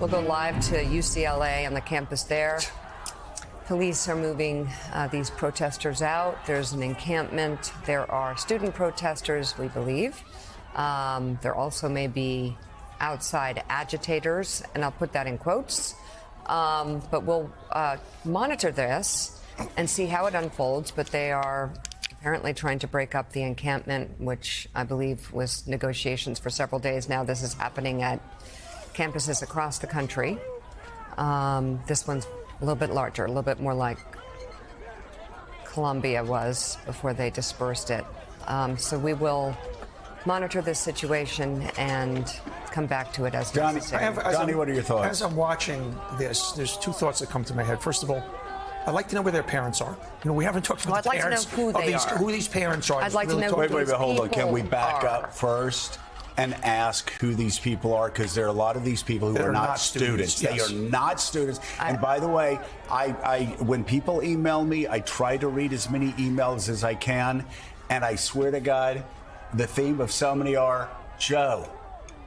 We'll go live to UCLA on the campus there. Police are moving these protesters out. There's an encampment. There are student protesters, we believe. There also may be outside agitators, and I'll put that in quotes. But we'll monitor this and see how it unfolds. But they are apparently trying to break up the encampment, which I believe was negotiations for several days now. This is happening at campuses across the country. This one's a little bit larger, a little bit more like Columbia was before they dispersed it. So we will monitor this situation and come back to it as necessary. Johnny, what are your thoughts? As I'm watching this, there's two thoughts that come to my head. First of all, I'd like to know where their parents are. You know, we haven't talked about the parents. I'd like to know who these parents are. I'd like to know Wait, who these hold on. Can we back are. up first and ask who these people are? Because there are a lot of these people who are not students. Yes. They are not students. And by the way, I when people email me, I try to read as many emails as I can. And I swear to God, the theme of so many are, Joe,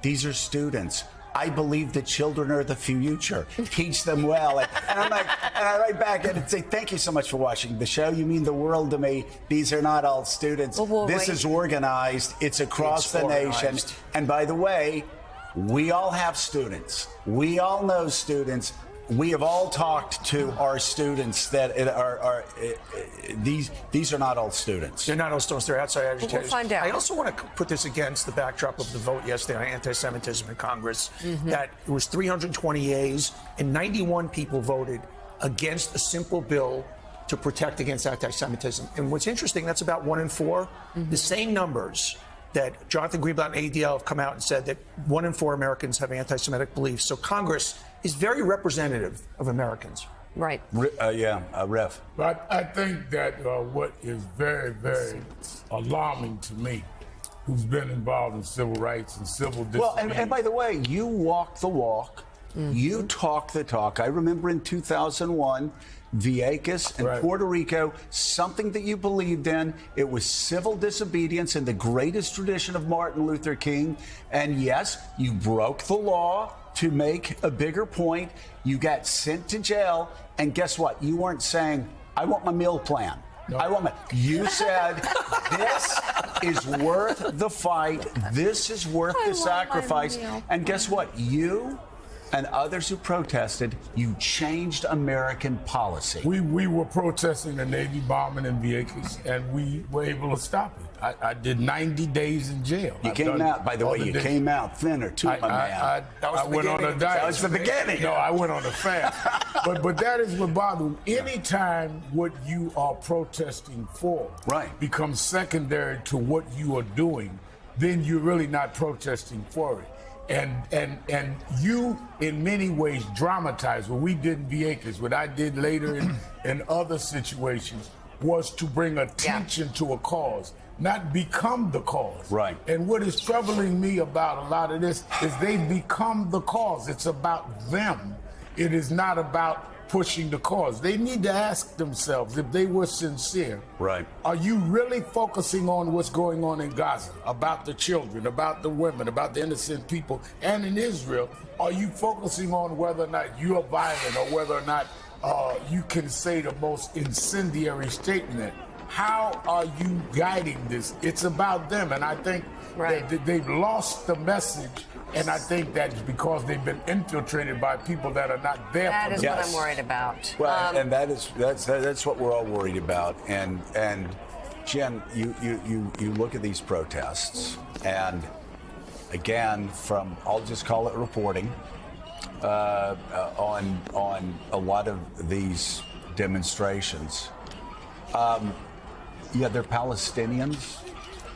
these are students. I believe the children are the future. Teach them well. And I'm like, and I write back and say, thank you so much for watching the show. You mean the world to me. These are not all students. This is organized. It's across the nation. And by the way, we all have students. We all know students. We have all talked to our students that these are not all students. They're not all students. They're outside agitators. We'll find out. I also want to put this against the backdrop of the vote yesterday on anti-Semitism in Congress. That it was 320 yeas and 91 people voted against a simple bill to protect against anti-Semitism. And what's interesting, that's about 1 in 4. The same numbers that Jonathan Greenblatt and ADL have come out and said that 1 in 4 Americans have anti-Semitic beliefs. So Congress is very representative of Americans. Right. Rev. But I think that what is very, very alarming to me, who's been involved in civil rights and civil disobedience. Well, and by the way, you walk the walk. You talk the talk. I remember in 2001, Vieques and Puerto Rico, something that you believed in. It was civil disobedience in the greatest tradition of Martin Luther King. And yes, you broke the law to make a bigger point. You got sent to jail. And guess what? You weren't saying, I want my meal plan. No. You said, this is worth the fight. This is worth the sacrifice. And guess what? You and others who protested, you changed American policy. We were protesting the Navy bombing in Vieques, and we were able to stop it. I did 90 days in jail. You came out, by the way, you came out thinner too, my man. I went on a diet. That was the beginning. No, I went on a fast. but that is what bothers me. Anytime what you are protesting for becomes secondary to what you are doing, then you're really not protesting for it. And you, in many ways, dramatize what we did in Vieques, what I did later in other situations, was to bring attention to a cause, not become the cause. Right. And what is troubling me about a lot of this is they become the cause. It's about them. It is not about pushing the cause. They need to ask themselves, if they were sincere, are you really focusing on what's going on in Gaza, about the children, about the women, about the innocent people, and in Israel? Are you focusing on whether or not you are violent or whether or not you can say the most incendiary statement? How are you guiding this? It's about them, and I think that they've lost the message. And I think that's because they've been infiltrated by people that are not there. That is what I'm worried about. Well, and that's what we're all worried about. And Jen, you look at these protests, and again, from I'll just call it reporting on a lot of these demonstrations. They're Palestinians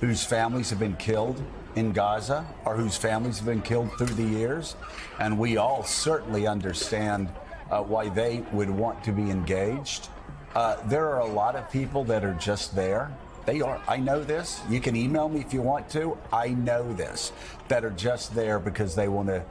whose families have been killed in Gaza, or whose families have been killed through the years, and we all certainly understand why they would want to be engaged. There are a lot of people that are just there. They are. I know this. You can email me if you want to. I know this. That are just there because they want to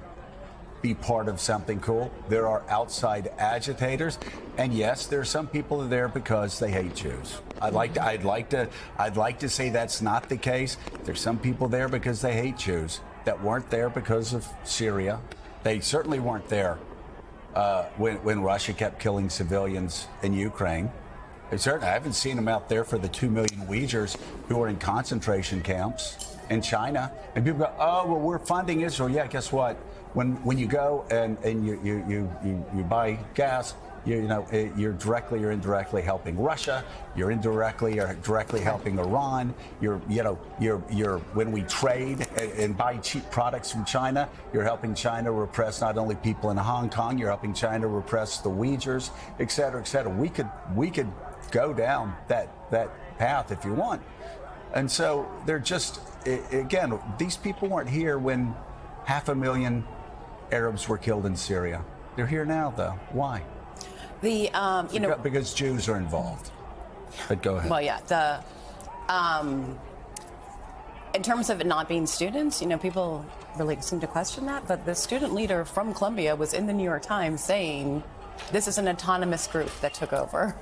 be part of something cool. There are outside agitators, and yes, there are some people that are there because they hate Jews. I'd like to say that's not the case. There's some people there because they hate Jews that weren't there because of Syria, They certainly weren't there when Russia kept killing civilians in Ukraine. I haven't seen them out there for the 2 million Uyghurs who are in concentration camps in China. And people go, oh, well, we're funding Israel. Yeah, guess what? When you go and you buy gas, you're directly or indirectly helping Russia. You're indirectly or directly helping Iran. When we trade and buy cheap products from China, you're helping China repress not only people in Hong Kong, you're helping China repress the Uyghurs, et cetera, et cetera. We could go down that path if you want. And so they're just, again, these people weren't here when 500,000 Arabs were killed in Syria. They're here now, though. Why? Because Jews are involved. But go ahead. Well, yeah. In terms of it not being students, people really seem to question that. But the student leader from Columbia was in the New York Times saying this is an autonomous group that took over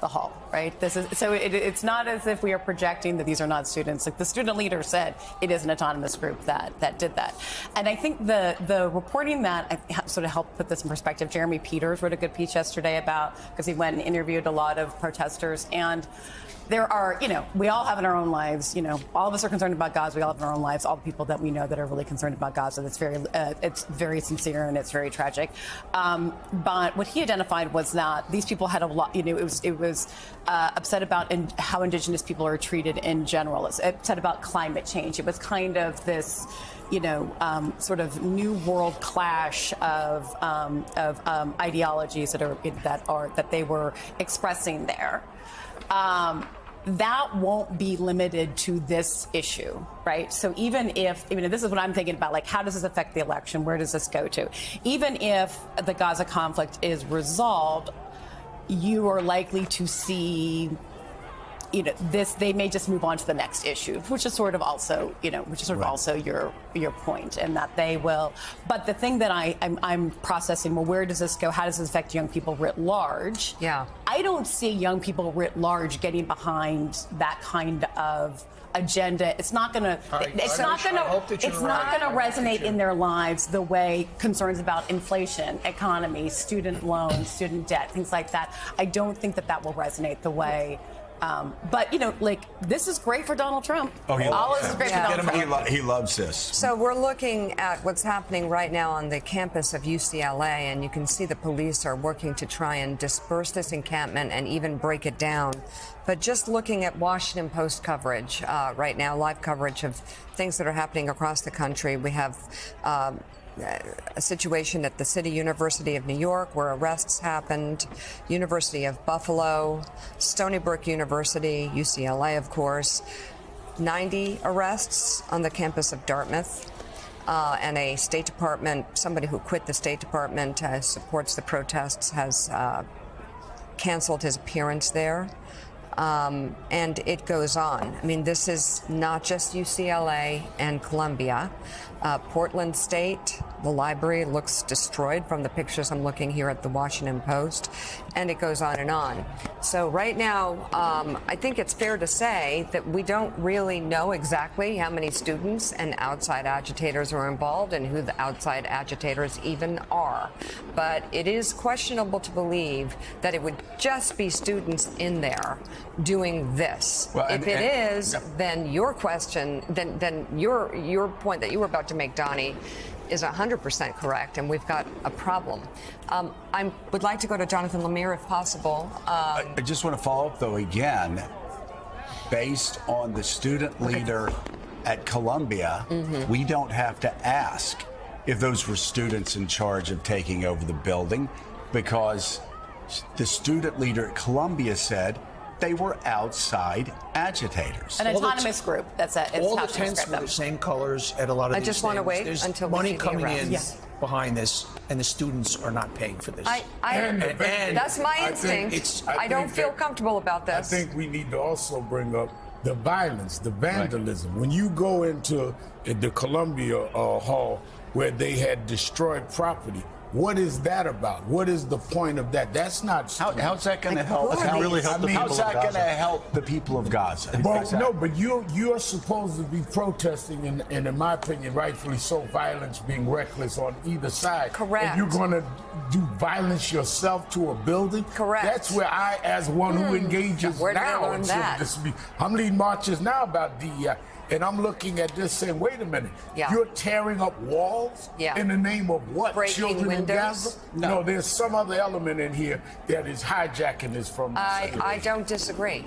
the hall, right? It's not as if we are projecting that these are not students. Like the student leader said, it is an autonomous group that did that. And I think the reporting that sort of helped put this in perspective. Jeremy Peters wrote a good piece yesterday because he went and interviewed a lot of protesters, and there are, we all have in our own lives, all of us are concerned about Gaza. We all have in our own lives, all the people that we know that are really concerned about Gaza. It's very sincere and it's very tragic. But what he identified was that these people had a lot, it was upset about how indigenous people are treated in general. It's upset about climate change. It was kind of this, sort of new world clash of ideologies that they were expressing there. That won't be limited to this issue, right? So even if this is what I'm thinking about, like, how does this affect the election? Where does this go to? Even if the Gaza conflict is resolved, you are likely to see, they may just move on to the next issue, which is sort of also, also your point, and that they will. But the thing that I'm processing, well, where does this go? How does this affect young people writ large? Yeah. I don't see young people writ large getting behind that kind of agenda. It's not going to resonate in their lives the way concerns about inflation, economy, student loans, student debt, things like that. I don't think that will resonate the way. But, this is great for Donald Trump. Oh, all this is great for Donald Trump. He loves this. So we're looking at what's happening right now on the campus of UCLA, and you can see the police are working to try and disperse this encampment and even break it down. But just looking at Washington Post coverage right now, live coverage of things that are happening across the country, we have a situation at the City University of New York where arrests happened, University of Buffalo, Stony Brook University, UCLA, of course, 90 arrests on the campus of Dartmouth, and a State Department, somebody who quit the State Department, supports the protests, has canceled his appearance there. And it goes on. I mean, this is not just UCLA and Columbia. Portland State, the library looks destroyed from the pictures I'm looking here at the Washington Post, and it goes on and on. So right now, I think it's fair to say that we don't really know exactly how many students and outside agitators are involved and who the outside agitators even are. But it is questionable to believe that it would just be students in there doing this. Well, if it is, then your question, then your point that you were about to make, Donnie, is 100% correct, and we've got a problem. I would like to go to Jonathan Lemire, if possible. I just want to follow up, though, again, based on the student leader at Columbia, we don't have to ask if those were students in charge of taking over the building, because the student leader at Columbia said they were outside agitators. An autonomous group. That's it. All the tents were the same colors at a lot of these things. I just want to wait There's until money we coming in behind this, and the students are not paying for this. That's my instinct. I don't feel comfortable about this. I think we need to also bring up the violence, the vandalism. Right. When you go into the Columbia Hall where they had destroyed property, What is that about? What is the point of that? That's not. How's that going to help? who are really these? help the I mean, people How's of that going to Gaza. help the people of Gaza? Well, no, but you're supposed to be protesting, and in my opinion, rightfully so, violence being reckless on either side. Correct. And you're going to do violence yourself to a building. Correct. That's where I, as one who engages Where did I now, learn in civil that? disobedience, I'm leading marches now about DEI. And I'm looking at this saying, wait a minute, Yeah. you're tearing up walls Yeah. in the name of what? Breaking Children in windows? Gaza? No, there's some other element in here that is hijacking this from. I don't disagree.